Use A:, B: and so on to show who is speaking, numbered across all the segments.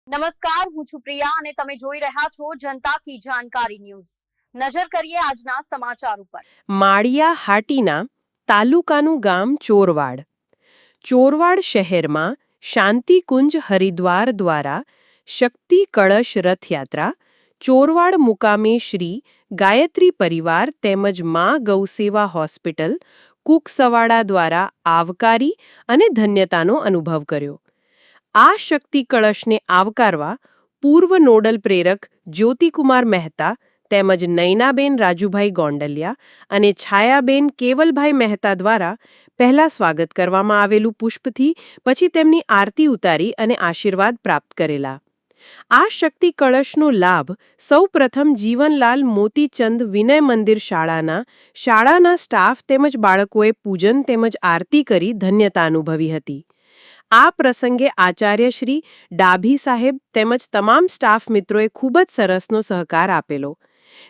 A: નમસ્કાર, હું છું પ્રિયા અને તમે જોઈ રહ્યા છો જનતા કી જાણકારી ન્યૂઝ। નજર કરીએ આજના સમાચાર ઉપર।
B: માળિયા હાટીના તાલુકાનું ગામ ચોરવાડ। ચોરવાડ શહેરમાં શાંતિકુંજ હરિદ્વાર દ્વારા શક્તિ કળશ રથયાત્રા ચોરવાડ મુકામે શ્રી ગાયત્રી પરિવાર તેમજ મા ગૌસેવા હોસ્પિટલ કુકસવાડા દ્વારા આવકારી અને ધન્યતાનો અનુભવ કર્યો। આ શક્તિ કળશને આવકારવા પૂર્વ નોડલ પ્રેરક જ્યોતિકુમાર મહેતા તેમજ નયનાબેન રાજુભાઈ ગોંડલિયા અને છાયાબેન કેવલભાઈ મહેતા દ્વારા પહેલા સ્વાગત કરવામાં આવેલું પુષ્પથી પછી તેમની આરતી ઉતારી અને આશીર્વાદ પ્રાપ્ત કરેલા। આ શક્તિ કળશનો લાભ સૌ પ્રથમ જીવનલાલ મોતીચંદ વિનય મંદિર શાળાના સ્ટાફ તેમજ બાળકોએ પૂજન તેમજ આરતી કરી ધન્યતા અનુભવી હતી। આ પ્રસંગે આચાર્ય શ્રી ડાભી સાહેબ તેમજ તમામ સ્ટાફ મિત્રોએ ખૂબ જ સરસનો સહકાર આપેલો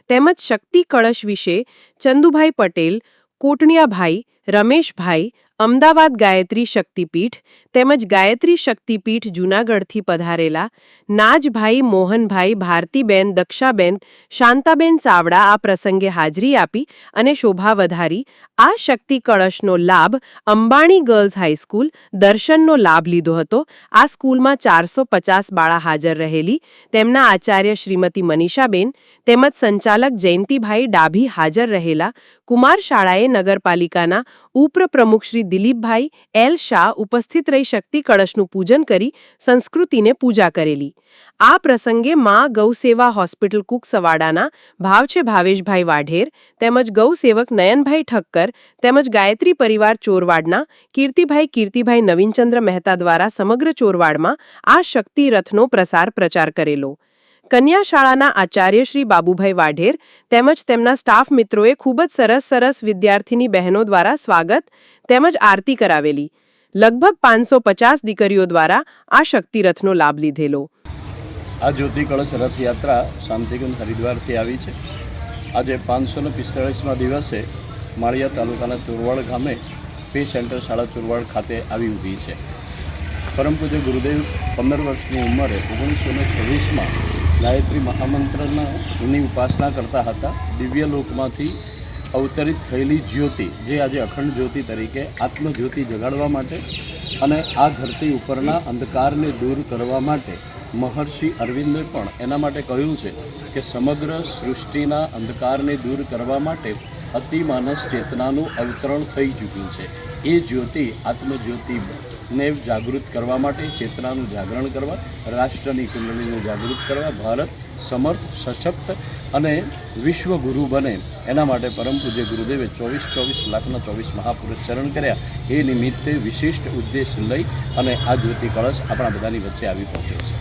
B: તેમજ શક્તિ કળશ વિશે ચંદુભાઈ પટેલ, કોટણિયાભાઈ, રમેશભાઈ, અમદાવાદ ગાયત્રી શક્તિપીઠ તેમજ ગાયત્રી શક્તિપીઠ જૂનાગઢથી પધારેલા નાજભાઈ, મોહનભાઈ, ભારતીબેન, દક્ષાબેન, શાંતાબેન ચાવડા આ પ્રસંગે હાજરી આપી અને શોભા વધારી। આ શક્તિ કળશનો લાભ અંબાણી ગર્લ્સ હાઈસ્કૂલ દર્શનનો લાભ લીધો હતો। આ સ્કૂલમાં 450 બાળા હાજર રહેલી તેમના આચાર્ય શ્રીમતી મનીષાબેન તેમજ સંચાલક જયંતિભાઈ ડાભી હાજર રહેલા। કુમાર શાળાએ નગરપાલિકાના ઉપપ્રમુખ શ્રી દિલીપભાઈ એલ શાહ ઉપસ્થિત રહી શક્તિ કળશનું પૂજન કરી સંસ્કૃતિને પૂજા કરેલી। આ પ્રસંગે મા ગૌસેવા હોસ્પિટલ કુકસવાડાના ભાવેશભાઈ વાઢેર તેમજ ગૌસેવક નયનભાઈ ઠક્કર તેમજ ગાયત્રી પરિવાર ચોરવાડના કીર્તિભાઈ નવીનચંદ્ર મહેતા દ્વારા સમગ્ર ચોરવાડમાં આ શક્તિ રથનો પ્રચાર કરેલો। કન્યા શાળાના આચાર્ય શ્રી બાબુભાઈ વાઢેર તેમજ તેમના સ્ટાફ મિત્રોએ ખૂબ જ સરસ વિદ્યાર્થીની બહેનો દ્વારા સ્વાગત તેમજ આરતી કરાવેલી। લગભગ 550 દીકરીઓ દ્વારા આ શક્તિ રથનો લાભ લીધેલો।
C: આ જ્યોતિ કળશ રથયાત્રા શાંતિકુંજ હરિદ્વારથી આવી છે। આજે 545મા દિવસે માળિયા તાલુકાના ચોરવાડ ગામે પે સેન્ટર શાળા ચોરવાડ ખાતે આવી ઊભી છે। પરમ પૂજ્ય ગુરુદેવ 15 વર્ષની ઉંમરે 1926માં ગાયત્રી મહામંત્રની ઉપાસના કરતા હતા। દિવ્ય લોકમાંથી અવતરિત થયેલી જ્યોતિ જે આજે અખંડ જ્યોતિ તરીકે આત્મજ્યોતિ જગાડવા માટે અને આ ધરતી ઉપરના અંધકારને દૂર કરવા માટે મહર્ષિ અરવિંદે પણ એના માટે કહ્યું છે કે સમગ્ર સૃષ્ટિના અંધકારને દૂર કરવા માટે અતિમાનસ ચેતનાનું અવતરણ થઈ ચૂક્યું છે। એ જ્યોતિ આત્મજ્યોતિને જાગૃત કરવા માટે ચેતનાનું જાગરણ કરવા, રાષ્ટ્રની કુંડળીને જાગૃત કરવા, ભારત સમર્થ, સશક્ત અને વિશ્વગુરુ બને એના માટે પરમ પૂજ્ય ગુરુદેવે 24 લાખના 24 મહાપુરુષ ચરણ કર્યા। એ નિમિત્તે વિશિષ્ટ ઉદ્દેશ લઈ અને આ જ્યોતિ કળશ આપણા બધાની વચ્ચે આવી પહોંચ્યો છે।